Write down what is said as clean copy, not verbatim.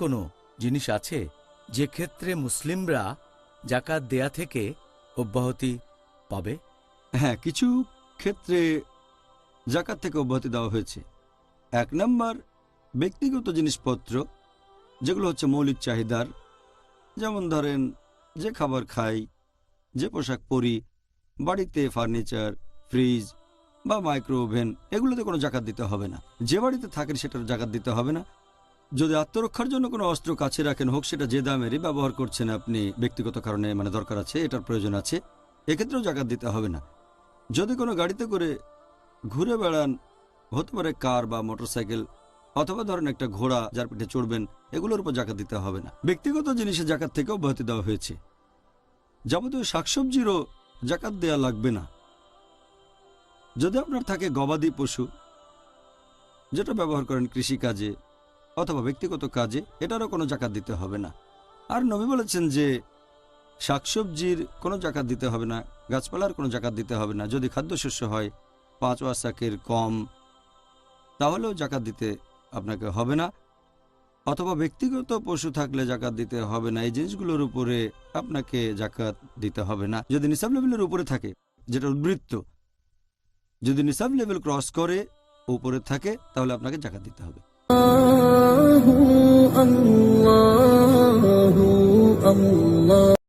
কোনো জিনিস আছে যে ক্ষেত্রে মুসলিমরা জাকাত দেয়া থেকে অব্যাহতি পাবে? হ্যাঁ, কিছু ক্ষেত্রে জাকাত থেকে অব্যাহতি দেওয়া হয়েছে। 1 নম্বর, ব্যক্তিগত জিনিসপত্র যেগুলো হচ্ছে মৌলিক চাহিদার, যেমন ধরেন যে খাবার খাই, যে পোশাক পরি, বাড়িতে ফার্নিচার, ফ্রিজ বা মাইক্রো ওভেন, এগুলোতে কোনো জাকাত দিতে হবে না। যে বাড়িতে থাকেন সেটার জাকাত দিতে হবে না। যদি আত্মরক্ষার জন্য কোনো অস্ত্র কাছে রাখেন, হোক সেটা যে দামেরই ব্যবহার করছেন আপনি, ব্যক্তিগত কারণে দরকার আছে, এটার প্রয়োজন আছে, এক্ষেত্রেও জাকাত দিতে হবে না। যদি কোনো গাড়িতে করে ঘুরে বেড়ান, হতে পারে কার বা মোটরসাইকেল, অথবা ধরেন একটা ঘোড়া যার পিঠে চড়বেন, এগুলোর উপর জাকাত দিতে হবে না। ব্যক্তিগত জিনিসে জাকাত থেকেও অব্যাহতি দেওয়া হয়েছে। যাবতীয় শাকসবজিরও জাকাত দেয়া লাগবে না। যদি আপনার থাকে গবাদি পশু, যেটা ব্যবহার করেন কৃষিকাজে অথবা ব্যক্তিগত কাজে, এটারও কোনো জাকাত দিতে হবে না। আর নবী বলেছেন যে শাকসবজির কোনো জাকাত দিতে হবে না, গাছপালার কোনো জাকাত দিতে হবে না। যদি খাদ্যশস্য হয় 5 ওয়াসাকের কম, তাহলেও জাকাত দিতে আপনাকে হবে না। অথবা ব্যক্তিগত পশু থাকলে জাকাত দিতে হবে না। এই জিনিসগুলোর উপরে আপনাকে জাকাত দিতে হবে না। যদি নিসাব লেভেলের উপরে থাকে, যেটা উদ্বৃত্ত, যদি নিসাব লেভেল ক্রস করে উপরে থাকে, তাহলে আপনাকে জাকাত দিতে হবে। আল্লাহু আল্লাহু আল্লাহ।